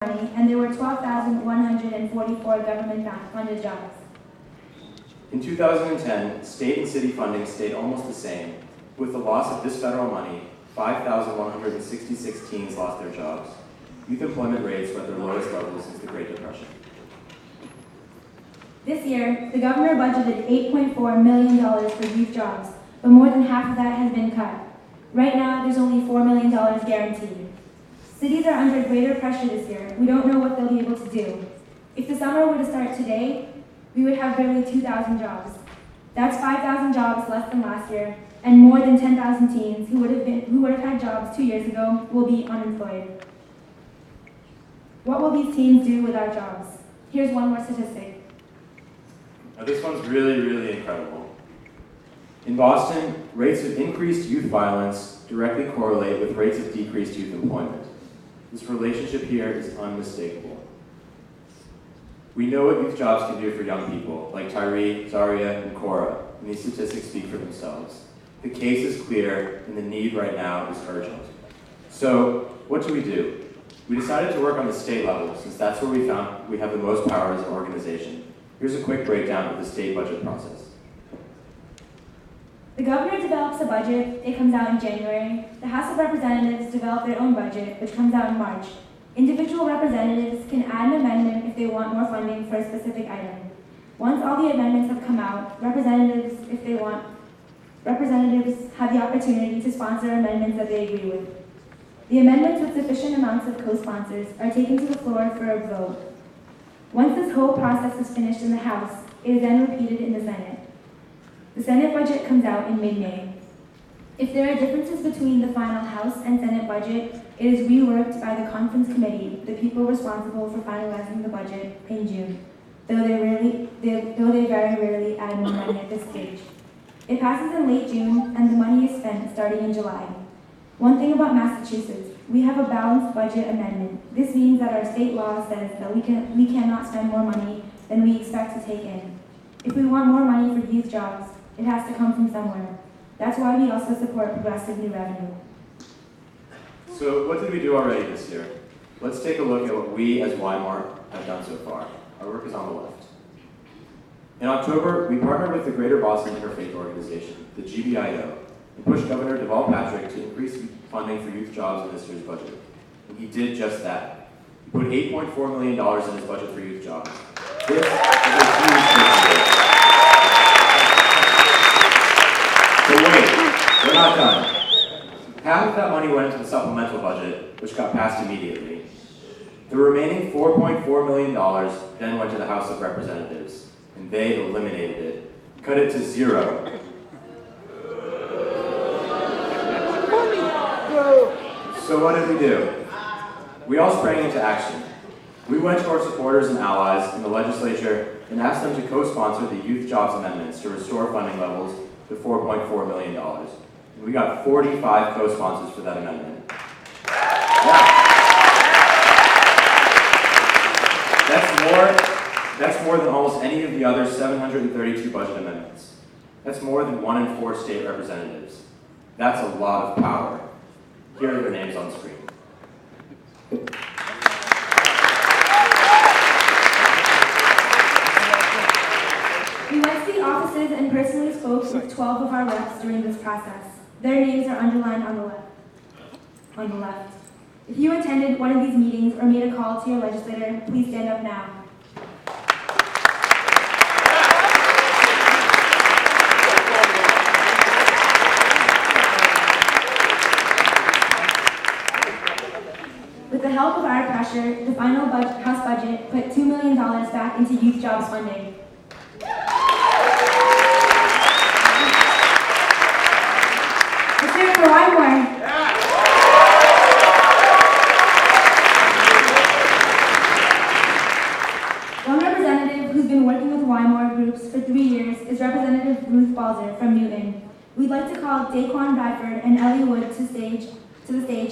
County, and there were 12,144 government-funded jobs. In 2010, state and city funding stayed almost the same. With the loss of this federal money, 5,166 teens lost their jobs. Youth employment rates were at their lowest levels since the Great Depression. This year, the governor budgeted $8.4 million for youth jobs, but more than half of that has been cut. Right now, there's only $4 million guaranteed. Cities are under greater pressure this year. We don't know what they'll be able to do. If the summer were to start today, we would have barely 2,000 jobs. That's 5,000 jobs less than last year, and more than 10,000 teens who would have had jobs 2 years ago will be unemployed. What will these teens do without jobs? Here's one more statistic. Now this one's really incredible. In Boston, rates of increased youth violence directly correlate with rates of decreased youth employment. This relationship here is unmistakable. We know what youth jobs can do for young people, like Tyree, Zaria, and Cora, and these statistics speak for themselves. The case is clear, and the need right now is urgent. So, what do? We decided to work on the state level, since that's where we found we have the most power as an organization. Here's a quick breakdown of the state budget process. The governor develops a budget. It comes out in January. The House of Representatives develop their own budget, which comes out in March. Individual representatives can add an amendment if they want more funding for a specific item. Once all the amendments have come out, representatives have the opportunity to sponsor amendments that they agree with. The amendments with sufficient amounts of co-sponsors are taken to the floor for a vote. Once this whole process is finished in the House, it is then repeated in the Senate. The Senate budget comes out in mid-May. If there are differences between the final House and Senate budget, it is reworked by the conference committee, the people responsible for finalizing the budget, in June, though they very rarely add more money at this stage. It passes in late June, and the money is spent starting in July. One thing about Massachusetts, we have a balanced budget amendment. This means that our state law says that we cannot spend more money than we expect to take in. If we want more money for youth jobs, it has to come from somewhere. That's why we also support progressive new revenue. So what did we do already this year? Let's take a look at what we as Weimar have done so far. Our work is on the left. In October, we partnered with the Greater Boston Interfaith Organization, the GBIO, and pushed Governor Deval Patrick to increase funding for youth jobs in this year's budget. And he did just that. He put $8.4 million in his budget for youth jobs. This is a huge victory. But wait, we're not done. Half of that money went into the supplemental budget, which got passed immediately. The remaining $4.4 million then went to the House of Representatives, and they eliminated it, cut it to zero. So what did we do? We all sprang into action. We went to our supporters and allies in the legislature and asked them to co-sponsor the youth jobs amendments to restore funding levels to $4.4 million. And we got 45 co-sponsors for that amendment. Yeah. That's more than almost any of the other 732 budget amendments. That's more than 1 in 4 state representatives. That's a lot of power. Here are their names on screen. We went to the offices and personally spoke with 12 of our reps during this process. Their names are underlined on the left. If you attended one of these meetings or made a call to your legislator, please stand up now. With the help of our pressure, the final House budget put $2 million back into youth jobs funding. Let's hear it for Weimar. One representative who's been working with Weimar groups for 3 years is Representative Ruth Balser from Newton. We'd like to call Daquan Bradford and Ellie Wood to the stage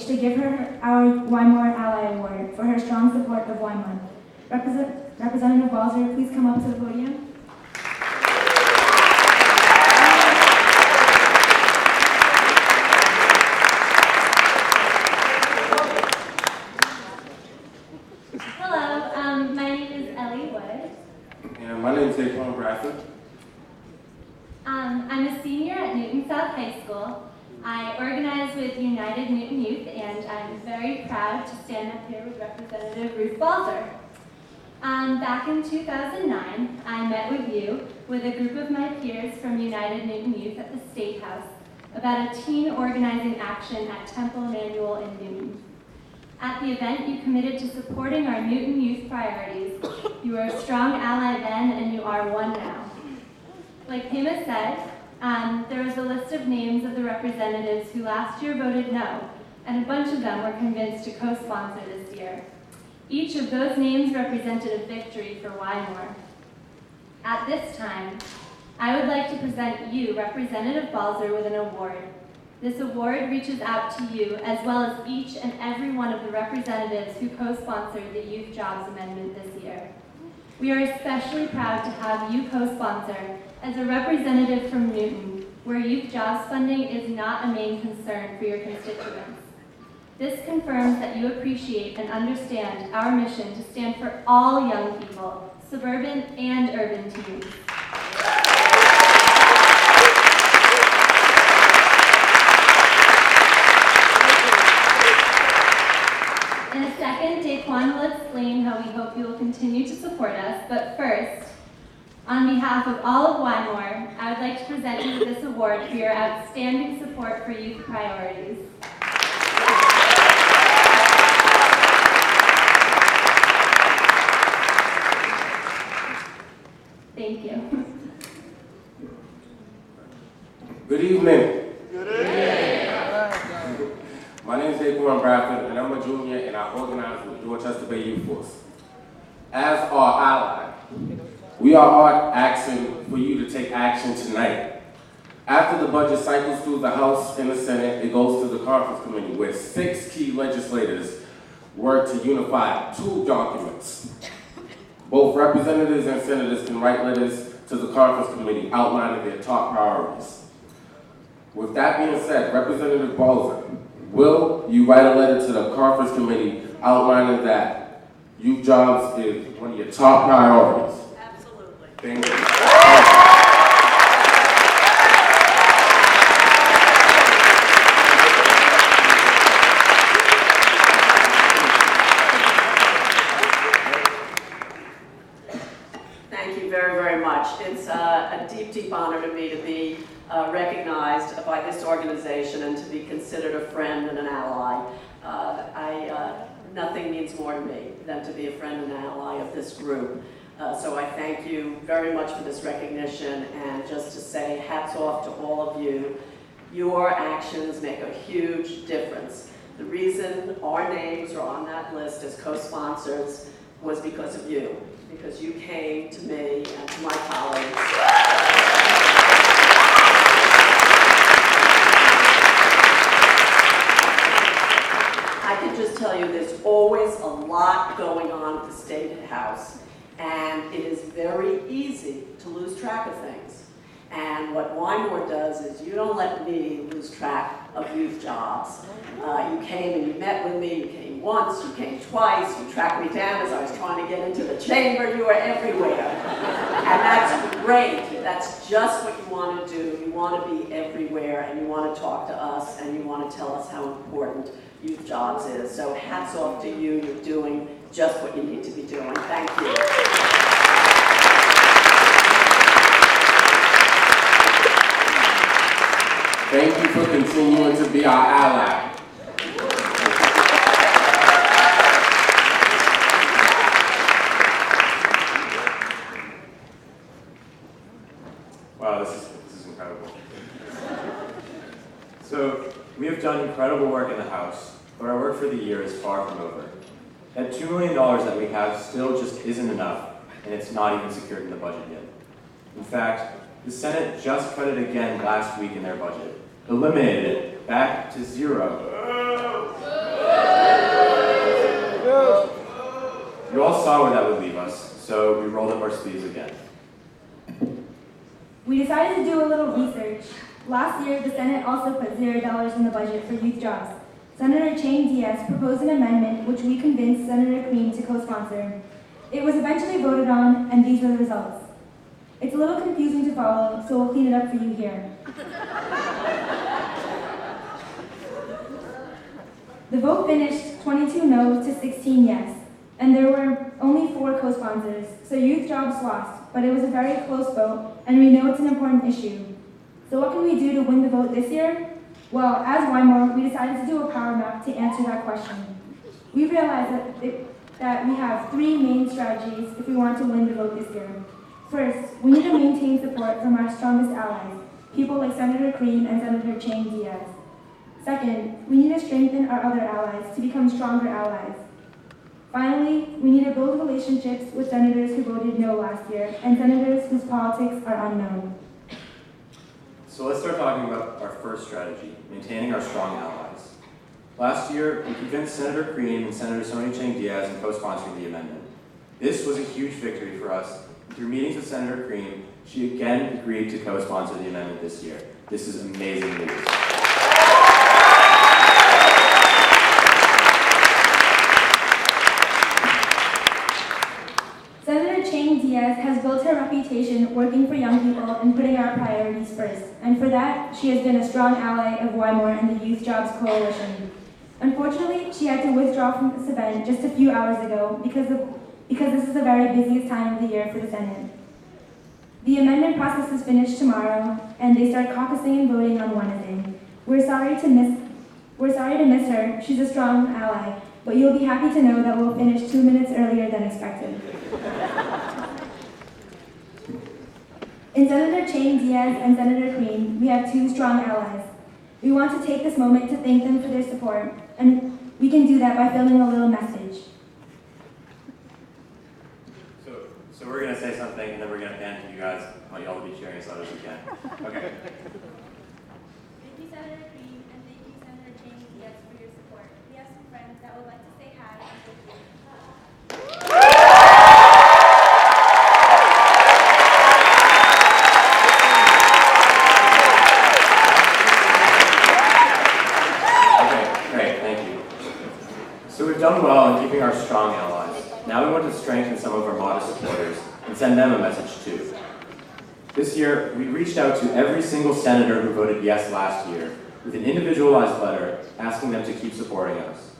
to give her our Weimar Ally Award for her strong support of Weimar. Representative Balser, please come up to the podium. Hello, my name is Ellie Wood. And my name is Daquan Bradford. I'm a senior at Newton South High School. I organize with United Newton Youth, and I'm very proud to stand up here with Representative Ruth Balser. Back in 2009, I met with you with a group of my peers from United Newton Youth at the State House about a teen organizing action at Temple Emmanuel in Newton. At the event, you committed to supporting our Newton youth priorities. You were a strong ally then, and you are one now. Like Pema said, there was a list of names of the representatives who last year voted no, and a bunch of them were convinced to co-sponsor this year. Each of those names represented a victory for Wymore. At this time, I would like to present you, Representative Balser, with an award. This award reaches out to you, as well as each and every one of the representatives who co-sponsored the Youth Jobs Amendment this year. We are especially proud to have you co-sponsor as a representative from Newton, where youth jobs funding is not a main concern for your constituents. This confirms that you appreciate and understand our mission to stand for all young people, suburban and urban teens. In a second, Daquan will explain how we hope you will continue to support us, but first, on behalf of all of Wymore, I would like to present you with this award for your outstanding support for youth priorities. Thank you. Good evening. My name is Daquan Bradford, and I'm a junior, and I organize with Dorchester Bay Youth Force. As our ally, we are all asking for you to take action tonight. After the budget cycles through the House and the Senate, it goes to the conference committee, where 6 key legislators work to unify 2 documents. Both representatives and senators can write letters to the conference committee outlining their top priorities. With that being said, Representative Balser, will you write a letter to the conference committee outlining that youth jobs is one of your top priorities? Absolutely. Thank you. Thank you very, very much. It's a deep, deep honor to me to be recognized by this organization and to be considered a friend and an ally. Nothing means more to me than to be a friend and an ally of this group. So I thank you very much for this recognition, and just to say hats off to all of you. Your actions make a huge difference. The reason our names are on that list as co-sponsors was because of you, because you came to me and to my colleagues. I can just tell you there's always a lot going on at the State House, and it is very easy to lose track of things. And what Wymore does is you don't let me lose track of youth jobs. You came and you met with me, you came once, you came twice, you tracked me down as I was trying to get into the chamber, you were everywhere. And that's great, that's just what you want to do. You want to be everywhere, and you want to talk to us, and you want to tell us how important youth jobs is. So hats off to you, you're doing just what you need to be doing. Thank you. Thank you for continuing to be our ally. Wow, this is incredible. So, we have done incredible work in the House, but our work for the year is far from over. That $2 million that we have still just isn't enough, and it's not even secured in the budget yet. In fact, the Senate just cut it again last week in their budget, eliminated it back to 0. You all saw where that would leave us, so we rolled up our sleeves again. We decided to do a little research. Last year, the Senate also put $0 in the budget for youth jobs. Senator Chang Diaz proposed an amendment which we convinced Senator Green to co-sponsor. It was eventually voted on, and these are the results. It's a little confusing to follow, so we'll clean it up for you here. The vote finished 22 no to 16 yes, and there were only 4 co-sponsors, so youth jobs lost, but it was a very close vote, and we know it's an important issue. So what can we do to win the vote this year? Well, as Wymore, we decided to do a power map to answer that question. We realized that we have 3 main strategies if we want to win the vote this year. First, we need to maintain support from our strongest allies, people like Senator Green and Senator Chang Diaz. Second, we need to strengthen our other allies to become stronger allies. Finally, we need to build relationships with senators who voted no last year and senators whose politics are unknown. So let's start talking about our first strategy, maintaining our strong allies. Last year, we convinced Senator Green and Senator Sonny Chang Diaz in co-sponsoring the amendment. This was a huge victory for us. Through meetings with Senator Green, she again agreed to co-sponsor the amendment this year. This is amazing news. Senator Chang Diaz has built her reputation working for young people and putting our priorities first, and for that, she has been a strong ally of Wymore and the Youth Jobs Coalition. Unfortunately, she had to withdraw from this event just a few hours ago because this is the very busiest time of the year for the Senate. The amendment process is finished tomorrow, and they start caucusing and voting on Wednesday. We're sorry to miss her. She's a strong ally, but you'll be happy to know that we'll finish 2 minutes earlier than expected. In Senator Chang Diaz and Senator Green, we have 2 strong allies. We want to take this moment to thank them for their support, and we can do that by filming a little message. So we're going to say something, and then we're going to pan to you guys. I want you all to be cheering as loud as you can. Okay. Thank you, Senator Green, and thank you, Senator Chang Diaz, for your support. We have some friends that would like to say hi and thank you. Okay, great, thank you. So we've done well in keeping our strong allies. Now we want to strengthen some of our modest supporters and send them a message too. This year, we reached out to every single senator who voted yes last year with an individualized letter asking them to keep supporting us.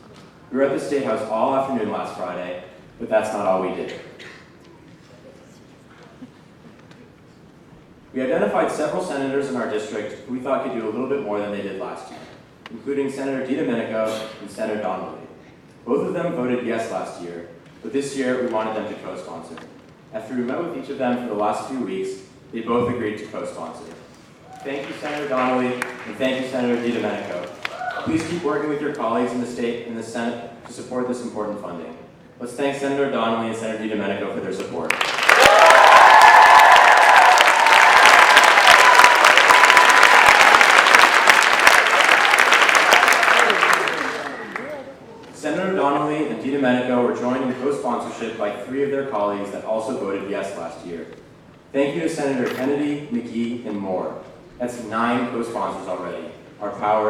We were at the State House all afternoon last Friday, but that's not all we did. We identified several senators in our district who we thought could do a little bit more than they did last year, including Senator DiDomenico and Senator Donnelly. Both of them voted yes last year, but this year we wanted them to co-sponsor. After we met with each of them for the last few weeks, they both agreed to co-sponsor. Thank you, Senator Donnelly, and thank you, Senator DiDomenico. Please keep working with your colleagues in the state and the Senate to support this important funding. Let's thank Senator Donnelly and Senator DiDomenico for their support. Senator Donnelly and DiDomenico were joined in co-sponsorship by 3 of their colleagues that also voted yes last year. Thank you to Senator Kennedy, McGee, and Moore. That's 9 co-sponsors already. Our power